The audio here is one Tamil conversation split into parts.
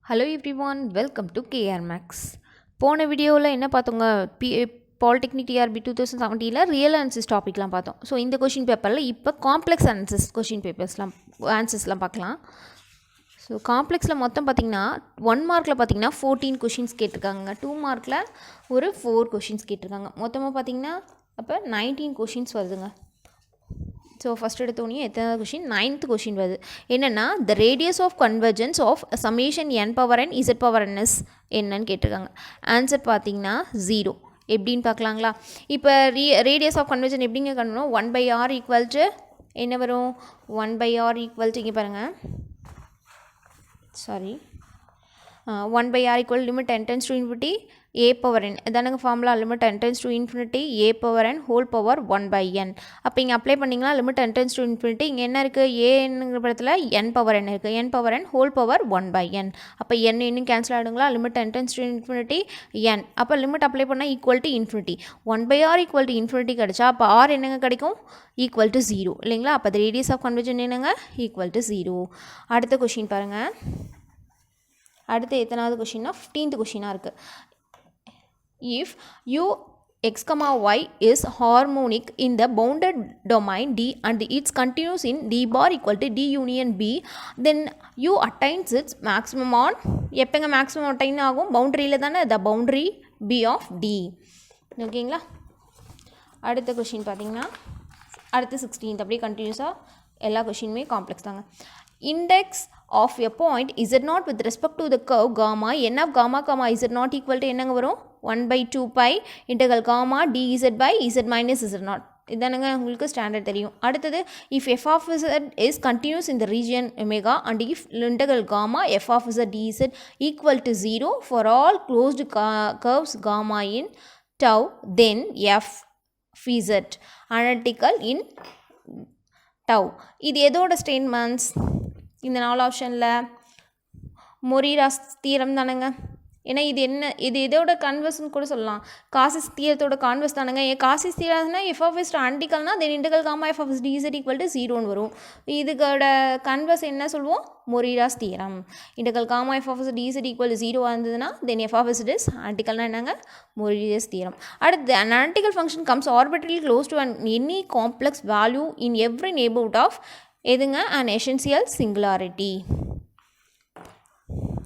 Hello everyone, welcome to KR Max. போன வீடியோவில் என்ன பார்த்தோங்க, பாலிடெக்னிக் டிஆர்பி 2017 ரியல் ஆன்சர்ஸ் டாபிக்லாம் பார்த்தோம். ஸோ இந்த கொஷின் பேப்பரில் இப்போ காம்ப்ளெக்ஸ் ஆன்சர்ஸ் கொஷின் பேப்பர்ஸ்லாம் ஆன்சர்ஸ்லாம் பார்க்கலாம். ஸோ காம்ப்ளெக்ஸில் மொத்தம் பார்த்திங்கன்னா 1 மார்க்கில் பார்த்திங்கன்னா 14 கொஷின்ஸ் கேட்டிருக்காங்க, 2 மார்க்கில் ஒரு 4 கொஷின்ஸ் கேட்டிருக்காங்க. மொத்தமாக பார்த்திங்கன்னா அப்போ 19 கொஷின்ஸ் வருதுங்க. ஸோ ஃபஸ்ட் எடுத்தோடனே எத்தனை கொஷின், 9th கொஷின் வருது. என்னென்னா the radius of convergence of summation n power n z power n s என்னன்னு கேட்டிருக்காங்க. ஆன்சர் பார்த்தீங்கன்னா 0. எப்படின்னு பார்க்கலாங்களா? இப்போ ரேடியஸ் ஆஃப் கன்வர்ஜன் எப்படிங்க கண்டுபிடிக்கணும்? 1/r ஈக்குவல் டு என்ன வரும்? 1/r ஈக்குவல் டு இங்கே பாருங்கள், 1/r equal limit n tends to infinity a power n இதானுங்க formula. Limit n tends to infinity a power n whole power 1/n. அப்போ இங்கே அப்ளை பண்ணிங்கன்னா limit n tends to infinity இங்கே என்ன இருக்குது, ஏங்கிற இடத்துல n பவர் n இருக்குது, n power n whole power 1/n. அப்போ n இன்னும் கேன்சல் ஆகிடுங்களா? Limit n tends to infinity n. அப்போ லிமிட் அப்ளை பண்ணால் equal to infinity. 1/r equal to infinity கிடச்சா அப்போ r என்னங்க கிடைக்கும்? ஈக்குவல் டு 0 இல்லைங்களா? அப்போ அது ரேடியஸ் ஆஃப் கன்வர்ஜன் என்னங்க? Equal to 0. அடுத்த கொஷின் பாருங்கள். அடுத்து எத்தனாவது கொஷின்னா 15th கொஷினாக இருக்குது. If u x comma y is harmonic in the bounded domain D and it's continuous in D bar equal to D union B, then u attains its maximum on எப்போங்க மேக்ஸிமம் அட்டைன் ஆகும்? பவுண்டரியில் தானே, the boundary B of D. ஓகேங்களா? அடுத்த கொஷின் பார்த்தீங்கன்னா அடுத்து 16th அப்படியே கண்டினியூஸாக எல்லா கொஷினுமே காம்ப்ளெக்ஸ் தாங்க. Index of a point z naught with respect to the curve gamma n of gamma comma z naught equal to என்னங்க வரும்? 1/2 pi integral gamma dz by z minus z naught. இதானுங்க உங்களுக்கு ஸ்டாண்டர்ட் தெரியும். அடுத்தது if f of z is continuous in the region omega and if integral gamma f of z dz equal to 0 for all closed curves gamma in tau, then f z analytical in tau. இது எதோட ஸ்டேட்மெண்ட்ஸ்? இந்த 4 ஆப்ஷனில் மொரீராஸ் தியரம் தானேங்க. ஏன்னா இது என்ன, இது இதோட கன்வர்ஸ்னு கூட சொல்லலாம். காசிஸ் தியரத்தோட கான்வர்ஸ் தானேங்க. காசிஸ் தியரம்னா எஃப் ஆஃப் இஸ் ஆன்டிக்கல்னா then integral gamma f of z dz equal to 0ன்னு வரும். இதுக்கோட கன்வர்ஸ் என்ன சொல்லுவோம்? Morera's theorem. Integral gamma f of z dz equal to 0 இருந்ததுன்னா then f of z is ஆன்டிக்கல்னா என்னங்க? Morera's theorem. அடுத்து an analytical function comes arbitrarily close to any complex value in every neighborhood of எதுங்க? an essential singularity.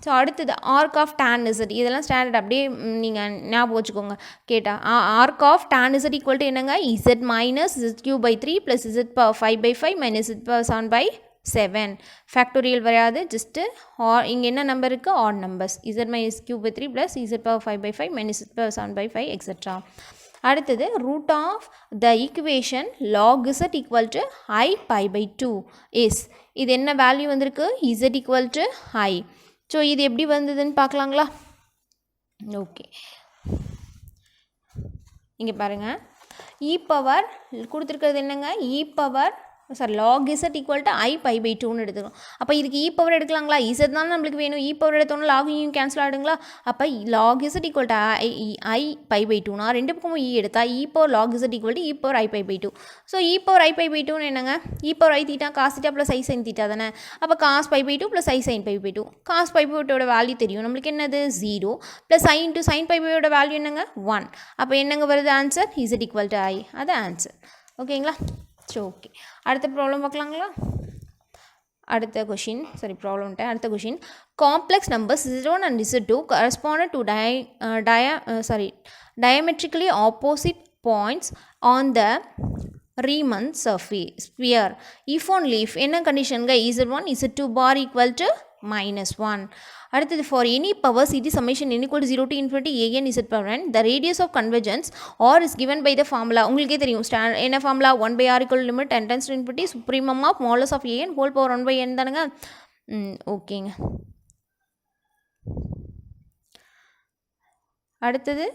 ஸோ அடுத்தது ஆர்க் ஆஃப் tan z. இதெல்லாம் ஸ்டாண்டர்ட் அப்படியே நீங்கள் ஞாபகம் வச்சுக்கோங்க. கேட்டால் arc of tan z equal to என்னங்க? z minus z³ plus z power 5/5 minus z power 7/7. Factorial வராது, ஜஸ்ட்டு இங்கே என்ன நம்பர் இருக்குது? Odd numbers. z minus z³ plus z power 5/5 minus z power 7/5 etcetera. அடுத்தது root of the equation log z equal to i π/2 is. இது என்ன வேல்யூ வந்திருக்கு? z equal to i. So இது எப்படி வந்ததுன்னு பார்க்கலாங்களா? ஓகே, இங்கே பாருங்கள். இ பவர் கொடுத்துருக்கிறது என்னங்க? E power log z equal to i π/2ன்னு எடுத்துக்கணும். அப்போ இதுக்கு இ பவர் எடுக்கலாங்களா? z தானே நம்மளுக்கு வேணும். இ பவர் எடுத்தோன்னா லாகையும் கேன்சல் ஆகிடுங்களா? அப்போ log z equal to i π/2னா ரெண்டு பக்கமும் இ எடுத்தால் e power log z equal to e power i π/2. So e power i π/2ன்னு என்னங்க? E power i theta cos theta plus i sine theta தானே. அப்போ cos π/2 plus i sine π/2. Cos π/2ஓட வேல்யூ தெரியும் நம்மளுக்கு, என்னது? 0 ப்ளஸ் ஐ இன்ட்டு சைன் π/2ஓட வேல்யூ என்னங்க? 1. அப்போ என்னங்க வருது answer? z equal to i. அது ஆன்சர். ஓகேங்களா? ஸோ ஓகே, அடுத்த ப்ராப்ளம் பார்க்கலாங்களா? அடுத்த கொஷின் ப்ராப்ளம்ட்ட அடுத்த question. Complex numbers z1 and z2 corresponded to diametrically opposite points on the Riemann sphere. If only if என்ன கண்டிஷனுங்க? z1 z2 bar equal to -1. அடுத்தது for any power ct summation n equal to 0 to infinity an z power n, the radius of convergence or is given by the formula. உங்களுக்கே தெரியும் என்ன formula? 1/r equal to limit n tends to infinity supremum of modulus of an whole power 1/n தானுங்க. ஓகேங்க. அடுத்தது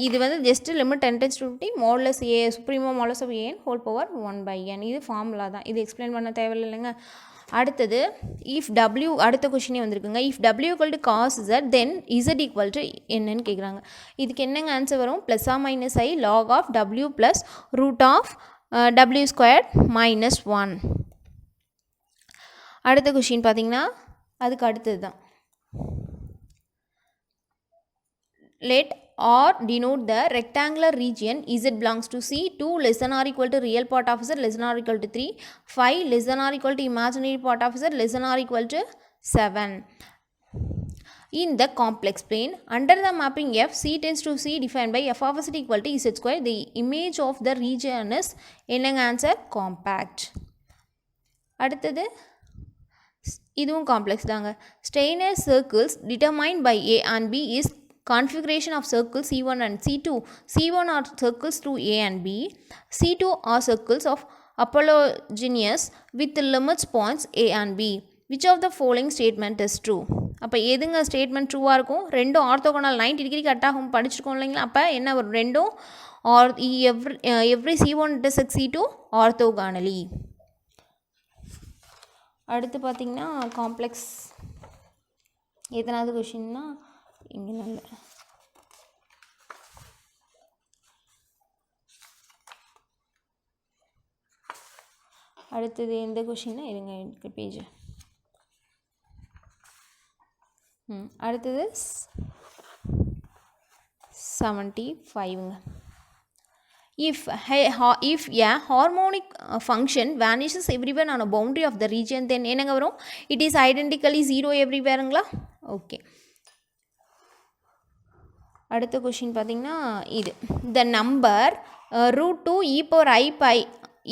இது வந்து just limit n tends to infinity modulus a supremum modulus of an whole power 1/n. இது ஃபார்முலா தான், இது எக்ஸ்பிளைன் பண்ண தேவையில்லை இல்லைங்க. அடுத்தது இஃப் w, அடுத்த கொஷினே வந்திருக்குங்க. If w equal to cos z then z equal to என்னன்னு கேட்குறாங்க. இதுக்கு என்னங்க ஆன்சர் வரும்? ப்ளஸ் ஆ minus i log of w plus root of w² -1. அடுத்த கொஷின் பார்த்தீங்கன்னா அதுக்கு அடுத்தது தான். let R denote the rectangular region Z belongs to C. 2 less than or equal to real part of Z less than or equal to 3. 5 less than or equal to imaginary part of Z less than or equal to 7. In the complex plane, under the mapping F, C tends to C defined by F of Z equal to Z square. The image of the region is என்னங்க answer compact. அடுத்தது இதுவும் காம்ப்ளெக்ஸ் தாங்க. Steiner circles determined by A and B is configuration of circles C1 and C2. C1 are circles through A and B. C2 are circles of apologinious with limits points A and B. Which of the following statement is true? அப்போ எதுங்க ஸ்டேட்மெண்ட் ட்ரூவாக இருக்கும்? ரெண்டும் ஆர்த்தோகோனல் 90 டிகிரி கட் ஆகும் படிச்சிருக்கோம் இல்லைங்களா? அப்போ என்ன வரும்? ரெண்டும் R every C1 intersects C2 ஆர்த்தோகானலி. அடுத்து பார்த்திங்கன்னா காம்ப்ளெக்ஸ் எத்தனாவது கொஷின்னா இங்கே நல்ல அடுத்தது எந்த கொஷின்னா இருங்க எனக்கு பேஜ் அடுத்தது 75ங்க. If a harmonic function vanishes everywhere on a boundary of the region, then என்னங்க வரும்? It is identically zero everywhereங்களா? ஓகே. அடுத்த கொஷின் பார்த்திங்கன்னா இது the number √2 e power I pi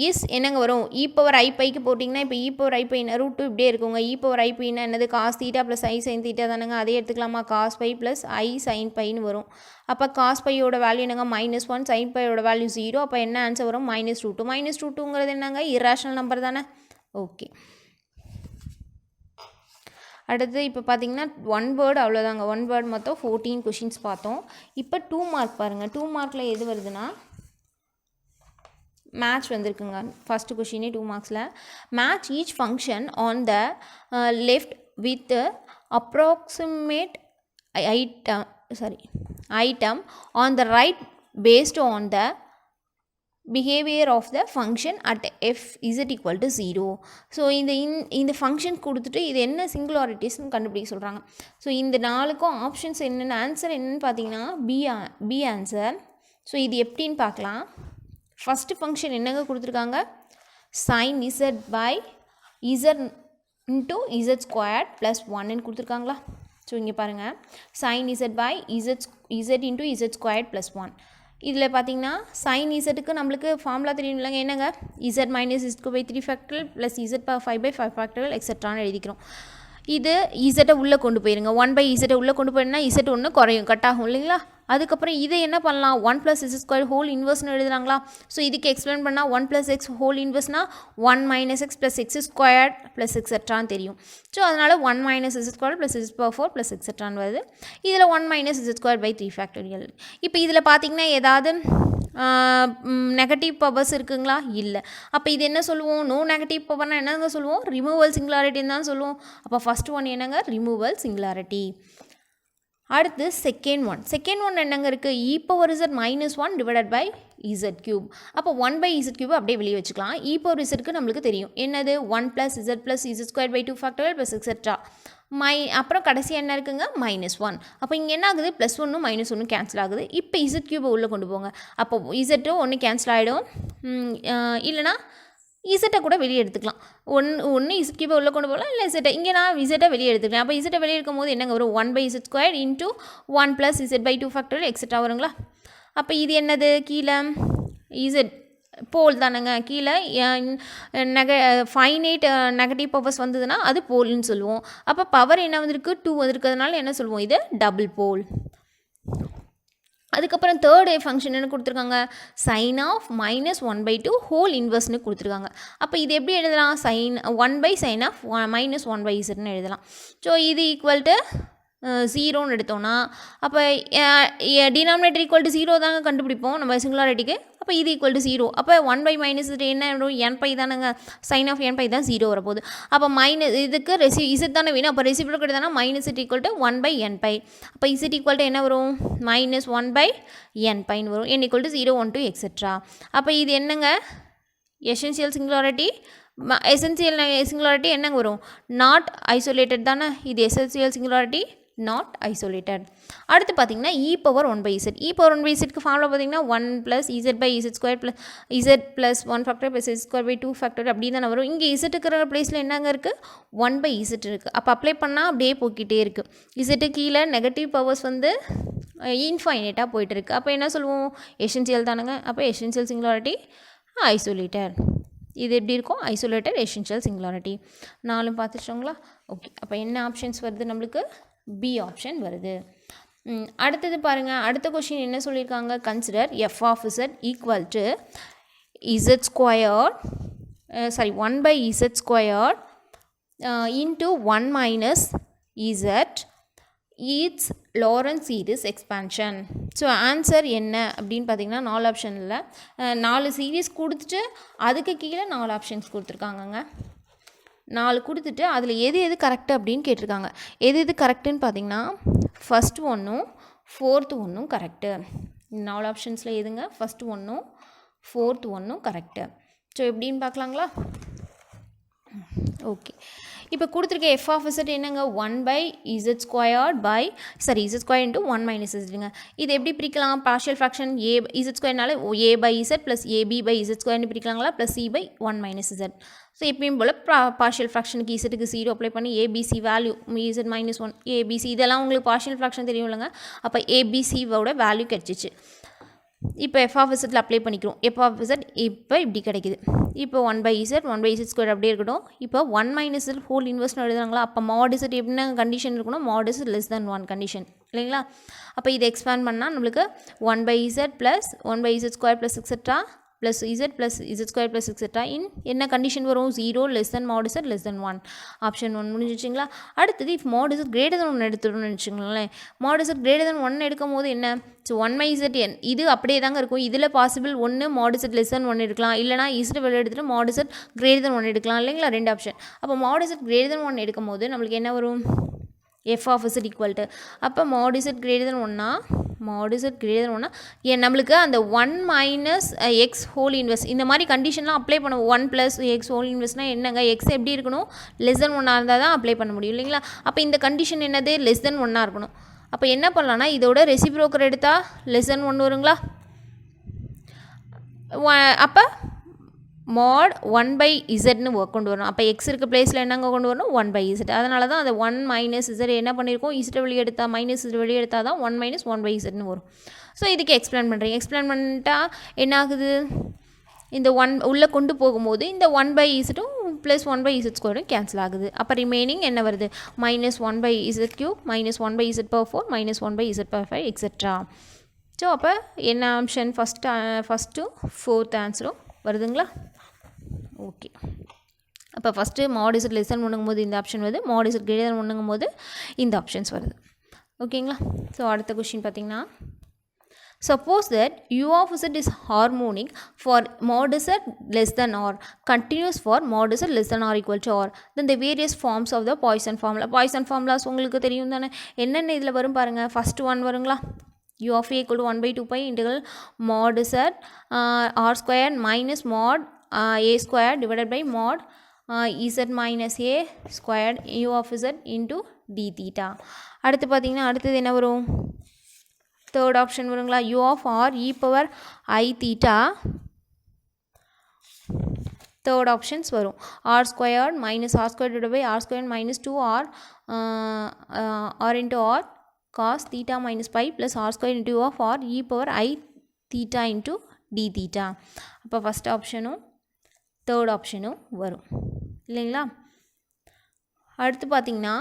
is என்னங்க வரும்? e power I பைக்கு போட்டிங்கன்னா இப்போ e power I பைனா √2 இப்படியே இருக்குங்க. e power I பைனா என்னது? cos θ ப்ளஸ் I sin θ தானேங்க. அதே எடுத்துக்கலாமா? cos pi plus I sin பைன்னு வரும். அப்போ cos பையோட வேல்யூ என்னங்க? -1, sin பையோட வேல்யூ 0. அப்போ என்ன ஆன்சர் வரும்? -√2. -√2ங்கிறது என்னங்க? இர்ராஷனல் நம்பர் தானே. ஓகே. அடுத்து இப்போ பார்த்தீங்கன்னா 1 வேர்டு அவ்வளோதாங்க. 1 வேர்டு மொத்தம் 14 கொஷின்ஸ் பார்த்தோம். இப்போ 2 மார்க் பாருங்கள். 2 மார்க்கில் எது வருதுன்னா மேட்ச் வந்திருக்குங்க. ஃபஸ்ட்டு கொஷினே 2 மார்க்ஸில் match each function on the left with approximate item on the right based on the behaviour of the function at f z equal to 0. So இந்த ஃபங்க்ஷன் கொடுத்துட்டு இது என்ன சிங்குலாரிட்டிஸ்ன்னு கண்டுபிடிக்க சொல்கிறாங்க. ஸோ இந்த 4க்கும் ஆப்ஷன்ஸ் என்னென்ன ஆன்சர் என்னென்னு பார்த்தீங்கன்னா பி ஆன்சர். ஸோ இது எப்படின்னு பார்க்கலாம். ஃபஸ்ட்டு ஃபங்க்ஷன் என்னங்க கொடுத்துருக்காங்க? sin z by z into z squared plus 1ன்னு கொடுத்துருக்காங்களா? ஸோ இங்கே பாருங்கள் sin z by z into z squared plus 1. இதில் பார்த்தீங்கன்னா sin zக்கு நம்மளுக்கு ஃபார்முலா தெரியும் இல்லைங்க. என்னங்க? z minus z by 3 factorial plus z power 5 by 5 factorial எக்ஸட்ரான்னு எழுதிக்கிறோம். இது இசட்டை உள்ளே கொண்டு போயிருங்க. 1 பை இசட்டை உள்ளே கொண்டு போயிருந்தா இசட் ஒன்று குறையும், கட் ஆகும் இல்லைங்களா? அதுக்கப்புறம் இதை என்ன பண்ணலாம்? 1 + x² ஹோல் இன்வெர்ஸ்னு எழுதுறாங்களா? ஸோ இதுக்கு எக்ஸ்பிளைன் பண்ணால் 1 + x ஹோல் இன்வெர்ஸ்னால் 1 - x + x² ப்ளஸ் எக்ஸட்ரான்னு தெரியும். ஸோ அதனால் 1 - z² plus z power 4 plus எக்ஸட்ரான்னு வருது. இதில் 1 - z² பை 3 ஃபேக்டரியல். இப்போ இதில் பார்த்தீங்கன்னா ஏதாவது நெகட்டிவ் பவர்ஸ் இருக்குங்களா? இல்லை. அப்போ இது என்ன சொல்லுவோம்? நோ நெகட்டிவ் பவர்னால் என்னங்க சொல்லுவோம்? ரிமூவல் சிங்குலாரிட்டின்னு தான் சொல்லுவோம். அப்போ ஃபஸ்ட் ஒன் என்னங்க? Removable singularity. அடுத்து செகண்ட் ஒன் என்னங்க இருக்குது? e power z -1 divided by z³ அப்போ 1 பை z³ அப்படியே வெளியே வச்சுக்கலாம். e பவர் zக்கு நம்மளுக்கு தெரியும் என்னது? 1 + z + z² by 2 factorial plus extra அப்புறம் கடைசி என்ன இருக்குங்க? -1. அப்போ இங்கே என்ன ஆகுது? +1 -1 கேன்சல் ஆகுது. இப்போ z³ உள்ளே கொண்டு போங்க. அப்போ z 1 கேன்சல் ஆகிடும். இல்லைனா இசட்டை கூட வெளியே எடுத்துக்கலாம். ஒன்று z³ உள்ளே கொண்டு போகலாம், இல்லை இசட்டை இங்கே நான் இசட்டை வெளியே எடுத்துக்கலாம். அப்போ இசட்டை வெளியே எடுக்கும் போது என்னங்க வரும்? 1 by z² into 1 + z by 2 factorial extra வருங்களா? அப்போ இது என்னது? கீழே z போல் தானேங்க. கீழே ஃபைனைட் நெகட்டிவ் பவர்ஸ் வந்ததுன்னா அது போல்னு சொல்லுவோம். அப்போ பவர் என்ன வந்திருக்கு? 2 வந்திருக்கிறதுனால என்ன சொல்லுவோம்? இது டபுள் போல். அதுக்கப்புறம் தேர்ட் ஃபங்க்ஷன் என்ன கொடுத்துருக்காங்க? sin of -1/2 ஹோல் இன்வெர்ஸ்னு கொடுத்துருக்காங்க. அப்போ இது எப்படி எழுதலாம்? 1 பை sin of -1/zன்னு எழுதலாம். ஸோ இது ஈக்குவல் டு 0ன்னு எடுத்தோன்னா அப்போ டினாமினேட்டர் ஈக்குவல் டு 0 தாங்க கண்டுபிடிப்போம் நம்ம சிங்குலாரிட்டிக்கு. அப்போ இது ஈக்குவல் டு 0. அப்போ 1 பை -z என்ன வரும்? nπ தானேங்க. sin of nπ தான் 0 வரப்போகுது. அப்போ இதுக்கு z தானே வேணும். அப்போ ரெசிப்ரோக்கல் தானே -z equal to 1 by nπ. அப்போ z ஈக்குவல் டு என்ன வரும்? -1 பை nπன்னு வரும். n equal to 0, 1, 2 extra. அப்போ இது என்னங்க? Essential singularity. எசென்சியல் சிங்குலாரிட்டி என்னங்க வரும்? நாட் ஐசோலேட்டட் தானே. இது எசென்சியல் சிங்குலாரிட்டி நாட் ஐசோலேட்டட். அடுத்து பார்த்தீங்கன்னா e power 1/z. e power 1/zக்கு ஃபார்முலா பார்த்தீங்கன்னா 1 + z/z² + z + 1 factor + z²/2 factor அப்படி தானே வரும். இங்கே z இருக்கிற பிளேஸில் என்னங்க இருக்குது, 1/z இருக்குது. அப்போ அப்ளை பண்ணால் அப்படியே போய்கிட்டே இருக்குது. z கீழே நெகட்டிவ் பவர்ஸ் வந்து இன்ஃபைனைட்டாக போயிட்டுருக்கு. அப்போ என்ன சொல்லுவோம், எசென்சியல் தானுங்க. அப்போ எசென்சியல் சிங்குலாரிட்டி ஐசோலேட்டட். இது எப்படி இருக்கும், ஐசோலேட்டட் எசென்சியல் சிங்குலாரிட்டி. 4 பார்த்துச்சோங்களா. ஓகே, அப்போ என்ன ஆப்ஷன்ஸ் வருது நம்மளுக்கு, பி ஆப்ஷன் வருது. அடுத்தது பாருங்கள், அடுத்த கொஷின் என்ன சொல்லியிருக்காங்க, consider f of z equal to z² 1/z² into 1 - z its Lorentz series expansion. So answer என்ன அப்படின்னு பார்த்தீங்கன்னா 4 ஆப்ஷனில் 4 சீரீஸ் கொடுத்துட்டு அதுக்கு கீழே 4 ஆப்ஷன்ஸ் கொடுத்துருக்காங்கங்க. 4 கொடுத்துட்டு அதில் எது கரெக்டு அப்படின்னு கேட்டிருக்காங்க. எது கரெக்டுன்னு பார்த்தீங்கன்னா ஃபஸ்ட் ஒன்றும் 4th ஒன்றும் கரெக்டு. 4 ஆப்ஷன்ஸில் எதுங்க, ஃபஸ்ட் ஒன்றும் 4th ஒன்றும் கரெக்டு. ஸோ எப்படின்னு பார்க்கலாங்களா. ஓகே, இப்போ கொடுத்துருக்க f of z என்னங்க, 1/z² z² into 1 - zங்க. இது எப்படி பிரிக்கலாம், பார்ஷியல் ஃப்ராக்ஷன் z²னால a/z + ab/z² பிரிக்கலாங்களா, ப்ளஸ் c/1 - z. ஸோ எப்பயும் போல் பார்ஷியல் ஃப்ராக்ஷனுக்கு z க்கு 0 அப்ளை பண்ணி abc வேல்யூ z - 1 abc இதெல்லாம் உங்களுக்கு பார்ஷியல் ஃப்ராக்ஷன் தெரியும் இல்லைங்க. அப்போ abc-வோட வேல்யூ கிடச்சிச்சு. இப்போ f of z அப்ளை பண்ணிக்கிறோம். f of z இப்போ இப்படி கிடைக்குது. இப்போ 1/z² அப்படியே இருக்கட்டும். இப்போ 1 - z ஹோல் இன்வெர்ஸ்னு எழுதுறாங்களா. அப்போ mod z எப்படின்னா கண்டிஷன் இருக்கணும், mod z <<1 கண்டிஷன் இல்லைங்களா. அப்போ இதை எக்ஸ்பேண்ட் பண்ணால் நம்மளுக்கு 1/z + 1/z² + etcetera plus z + z² + etcetera in என்ன கண்டிஷன் வரும், 0 mod z <1. ஆப்ஷன் 1 முடிஞ்சிச்சிங்களா. அடுத்தது if mod z greater than 1 எடுத்துட்டோம்னு வச்சுங்களேன். mod z greater than 1 எடுக்கும் போது என்ன, ஸோ 1/z இது அப்படியே தாங்க இருக்கும். இதில் பாசிபிள் ஒன்று mod z <1 எடுக்கலாம், இல்லைனா z வெளியே எடுத்துகிட்டு mod z greater than 1 எடுக்கலாம் இல்லைங்களா, 2 ஆப்ஷன். அப்போ mod z greater than 1 எடுக்கும் போது நம்மளுக்கு என்ன வரும், f of z equal to, அப்போ mod z greater than 1னா நம்மளுக்கு அந்த 1 - x ஹோல் இன்வெர்ஸ் இந்த மாதிரி கண்டிஷன்லாம் அப்ளை பண்ண 1 + x ஹோல் இன்வெர்ஸ்னால் என்னங்க, x எப்படி இருக்கணும், <1 இருந்தால் தான் அப்ளை பண்ண முடியும் இல்லைங்களா. அப்போ இந்த கண்டிஷன் என்னது, <1 இருக்கணும். அப்போ என்ன பண்ணலான்னா இதோட ரெசிப்ரோக்கர் எடுத்தால் <1 வருங்களா. அப்போ mod 1/zன்னு கொண்டு வரணும். அப்போ x இருக்க பிளேஸில் என்னங்க கொண்டு வரணும், 1/z. அதனால தான் அந்த 1 - z என்ன பண்ணியிருக்கோம், z வெளியே எடுத்தால் -z வெளியே எடுத்தால் தான் 1 - 1/zன்னு வரும். ஸோ இதுக்கு எக்ஸ்பிளைன் பண்ணுறேன். எக்ஸ்பிளைன் பண்ணிட்டா என்ன ஆகுது, இந்த 1 உள்ளே கொண்டு போகும்போது இந்த 1/z ப்ளஸ் 1/z² கேன்சல் ஆகுது. அப்போ ரிமைனிங் என்ன வருது, -1/z³ -1/z/4 -1/z/5 etcetera. So அப்போ என்ன ஆப்ஷன், ஃபஸ்ட்டு 4th ஆன்சரும் வருதுங்களா. ஓகே, அப்போ ஃபஸ்ட்டு mod z <1 போது இந்த ஆப்ஷன் வருது, mod z greater than 1 போது இந்த ஆப்ஷன்ஸ் வருது. ஓகேங்களா. ஸோ அடுத்த கொஷின் பார்த்திங்கன்னா, suppose that u of z is harmonic for mod z less than r, continuous for mod z less than or equal to r, then the various forms of the Poisson formula. Poisson formulas உங்களுக்கு தெரியும் தானே, என்னென்ன இதில் வரும் பாருங்கள். ஃபஸ்ட்டு 1 வருங்களா, u of a equal to 1/2 integral mod z r² minus mod a² divided by mod z minus a squared u of z into d theta. அடுத்து பார்த்தீங்கன்னா அடுத்தது என்ன வரும், தேர்ட் ஆப்ஷன் வருங்களா, u of r e power I theta. Third options வரும், r² minus r² divided by r² minus 2r r into r cos theta minus pi plus r² into u of r e power I theta into d theta. அப்போ ஃபஸ்ட் ஆப்ஷனும் தேர்ட் ஆப்ஷனும் வரும் இல்லைங்களா. அடுத்து பார்த்திங்கன்னா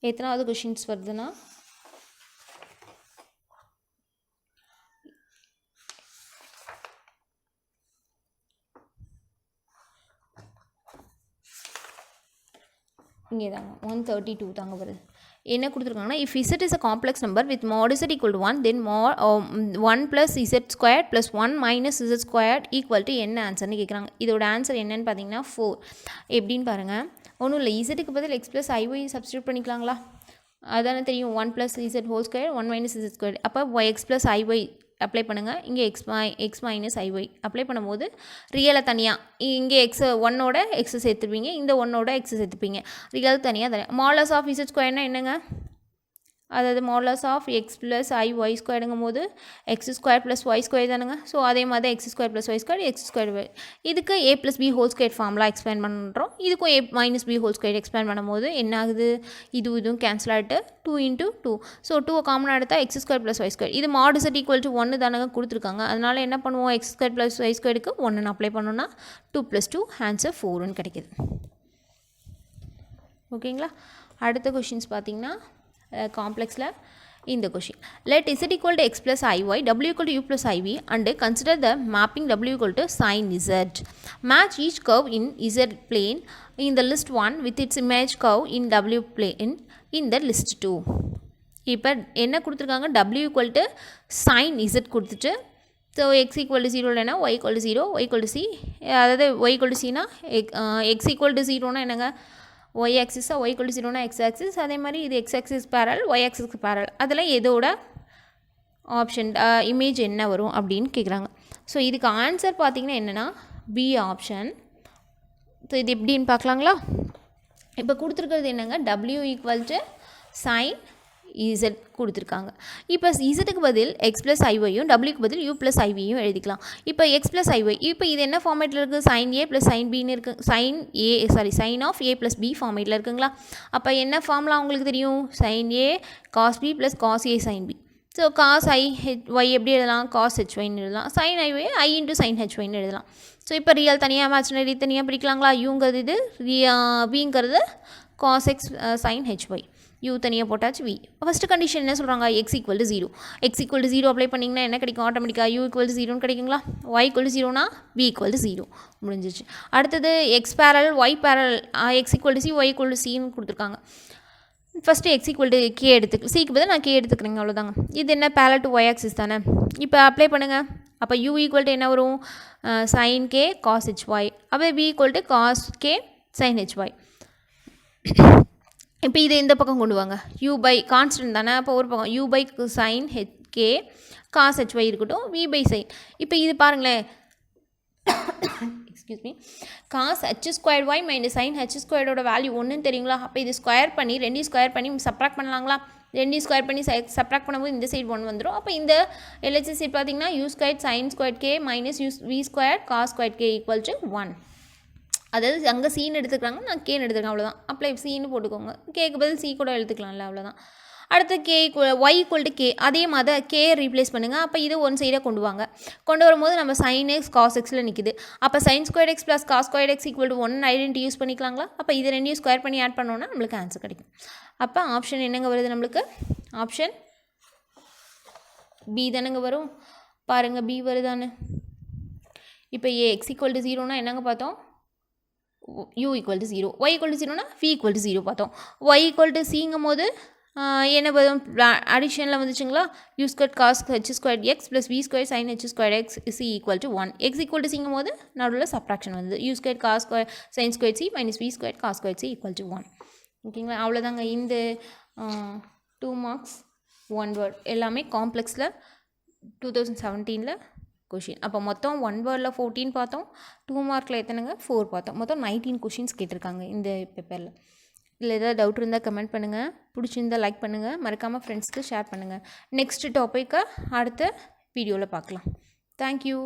எத்தனாவது கொஷின்ஸ் வருதுன்னா, இங்கே தாங்க 132 தாங்க வருது. என்ன கொடுத்துருக்காங்கன்னா, if z is a complex number with mod z equal to 1 then mod 1 plus z² plus 1 minus z² equal to என்ன ஆன்சர்னு கேட்குறாங்க. இதோட ஆன்சர் என்னன்னு பார்த்தீங்கன்னா 4. எப்படின்னு பாருங்கள், ஒன்றும் இல்லை, இசட்டுக்கு பதில் x plus iy சப்ஸ்டியூட் பண்ணிக்கலாங்களா. அதானே தெரியும், 1 plus z whole square 1 minus z square. அப்போ x plus iy அப்ளை பண்ணுங்கள். இங்கே எக்ஸ் மைனஸ் ஐஒய் அப்ளை பண்ணும்போது ரியலை தனியாக இங்கே எக்ஸ் ஒன்னோட எக்ஸ் சேர்த்துப்பீங்க, இந்த ஒன்னோட எக்ஸ் சேர்த்துப்பீங்க. ரியல் தனியாக மாடலஸ் ஆஃப் இசட் ஸ்கொயர்னா என்னங்க, அதாவது modulus of x plus i y ஸ்கொயருங்கும் போது x square plus y square தானுங்க. ஸோ அதே மாதிரி x square plus y square x square. இதுக்கு a plus b whole square ஃபார்ம்லாம் எக்ஸ்பேண்ட் பண்ணுறோம். இதுக்கும் a minus b whole square expand பண்ணும்போது என்ன ஆகுது, இதுவும் கேன்சல் ஆகிட்டு 2 × 2. ஸோ 2 காமனாக எடுத்தால் x square plus y square. இது மாடு செட் ஈக்குவல் டு 1 தானங்க கொடுத்துருக்காங்க. அதனால் என்ன பண்ணுவோம், எக்ஸ் ஸ்கொயர் ப்ளஸ் ஒய் ஸ்கொயருக்கு 1 அப்ளை பண்ணோன்னா 2 + 2 ஆன்சர் 4 கிடைக்கிது. ஓகேங்களா. அடுத்த கொஷின்ஸ் பார்த்தீங்கன்னா காம்ப்ளெக்ஸில் இந்த question, let z equal to x plus iy, w equal to u plus iv and consider the mapping w equal to sin z. Match each curve in z plane in the list 1 with its image curve in w plane in the list 2. இப்போ என்ன கொடுத்துருக்காங்க, w equal to sin z கொடுத்துட்டு, ஸோ x equal to 0 இல்லைனா y equal to 0, y equal to c, அதாவது y equal to cனா x equal to 0னா என்னங்க, y axis y equal to 0னா x axis, அதே மாதிரி இது x axis parallel y axis parallel, அதில் எதோட ஆப்ஷன் இமேஜ் என்ன வரும் அப்படின்னு கேட்குறாங்க. ஸோ இதுக்கு ஆன்சர் பார்த்திங்கன்னா என்னென்னா பி ஆப்ஷன். ஸோ இது எப்படின்னு பார்க்கலாங்களா. இப்போ கொடுத்துருக்கிறது என்னங்க, w equal to sin z கொடுத்துருக்காங்க. இப்போ இசட்டுக்கு பதில் எக்ஸ் ப்ளஸ் ஐஒயும் டபிள்யூக்கு பதில் யூ ப்ளஸ் ஐவியும் எழுதிக்கலாம். இப்போ எக்ஸ் ப்ளஸ் ஐஒய், இப்போ இது என்ன ஃபார்மேட்டில் இருக்குது, சைன் ஏ ப்ளஸ் சைன் பின்னு இருக்குது, sine of A plus B ஃபார்மேட்டில் இருக்குங்களா. அப்போ என்ன ஃபார்ம்லாம் உங்களுக்கு தெரியும், sine A cos B plus cos A sine B. So cos i y எப்படி எழுதலாம், காஸ் ஹெச் ஒய்ன்னு எழுதலாம். Sine i y i into sine h ஒய்ன்னு எழுதலாம். ஸோ இப்போ ரியல் தனியாக இமேஜினரி தனியாக பிரிக்கலாங்களா. யூங்கிறது இது, விங்கிறது cos x sine h y, u தனியாக போட்டாச்சு வி. ஃபஸ்ட்டு கண்டிஷன் என்ன சொல்கிறாங்க, x equal to 0. X equal to 0 apply பண்ணிங்கன்னா என்ன கிடைக்கும், ஆட்டோமேட்டிக்காக யூ ஈக்குவல் டு 0ன்னு கிடைக்குங்களா. ஒய் ஈக்குவல் டு 0னா வி ஈக்குவல் டு 0 முடிஞ்சிச்சு. அடுத்தது x parallel y parallel, x equal to c y equal to சின்னு கொடுத்துருக்காங்க. First x equal to k எடுத்துக்க, சிக்கு பதில் நான் கே எடுத்துக்கிறேங்க, அவ்வளோதாங்க. இது என்ன பேரல் டு ஒய் ஆக்சிஸ் தானே. இப்போ அப்ளை பண்ணுங்கள். அப்போ யூ ஈக்குவல் டு என்ன வரும், sine k cos h y, அப்போ v equal to cos k sine h y. இப்போ இது இந்த பக்கம் கொண்டு வாங்க, யூ பை கான்ஸ்டன்ட் தானே, அப்போ ஒரு பக்கம் u by sine h k cos h y இருக்கட்டும், வி பை சைன். இப்போ இது பாருங்களேன், excuse me, cos h square y minus sine h ஸ்கொயரோட வேல்யூ ஒன்றுன்னு தெரியுங்களா. அப்போ இது ஸ்கொயர் பண்ணி ரெண்டையும் ஸ்கொயர் பண்ணி சப்ராக்ட் பண்ணலாங்களா. ரெண்டையும் ஸ்கொயர் பண்ணி சப்ராக்ட் பண்ணும்போது இந்த சைடு 1 வந்துடும். அப்போ இந்த எல்ஹெச்எஸ் சைட் பார்த்தீங்கன்னா u square sign square k minus u v square cos square k equal to 1. அதாவது அங்கே சீன் எடுத்துக்கிறாங்க, நான் கேன்னு எடுத்துக்கிறேன், அவ்வளோதான். அப்ளை சீன்னு போட்டுக்கோங்க, கேக்கு பதில் சி கூட எடுத்துக்கலாம்ல, அவ்வளோதான். அடுத்து k y equal to k, அதே மாதிரி கே ரீப்ளேஸ் பண்ணுங்கள். அப்போ இது ஒன் சைடாக கொண்டு வாங்க. கொண்டு வரும்போது நம்ம சைன் எக்ஸ் காஸ் எக்ஸில் நிற்குது. அப்போ sine square x plus cos square x equal to 1 identity use பண்ணிக்கலாங்களா. அப்போ இது ரெண்டையும் ஸ்கொயர் பண்ணி ஆட் பண்ணோன்னா நம்மளுக்கு ஆன்சர் கிடைக்கும். அப்போ ஆப்ஷன் என்னங்க வருது நம்மளுக்கு, ஆப்ஷன் பி தானங்க வரும். பாருங்கள் பி வருதானு. இப்போ ஏ எக்ஸ் ஈக்குவல் டு 0னா என்னங்க பார்த்தோம், u equal to 0, y equal to 0னா v ஈக்குவல் டு 0 பார்த்தோம். y ஈக்குவல் டு சிங்கும் போது என்ன வரும், அடிஷனில் வந்துச்சுங்களா, u square cos h square x plus v square sin h square x c equal to 1. X equal to சிங்கும் போது நடுவில் சப்ராக்ஷன் வந்து u square cos square sign square c minus v square cos square C equal to 1. ஓகேங்களா, அவ்வளோதாங்க. இந்த 2 மார்க்ஸ் 1 வேர்ட் எல்லாமே காம்ப்ளெக்ஸில் 2017 கொஷின். அப்போ மொத்தம் 1 வேர்டில் 14 பார்த்தோம், 2 மார்க்கில் எத்தனைங்க 4 பார்த்தோம். மொத்தம் 19 கொஷின்ஸ் கேட்டிருக்காங்க இந்த பேப்பரில். இதில் ஏதாவது டவுட் இருந்தால் கமெண்ட் பண்ணுங்கள், பிடிச்சிருந்தால் லைக் பண்ணுங்கள், மறக்காமல் ஃப்ரெண்ட்ஸ்க்கு ஷேர் பண்ணுங்கள். நெக்ஸ்ட் டாப்பிக்கை அடுத்த வீடியோவில் பார்க்கலாம். தேங்க்யூ.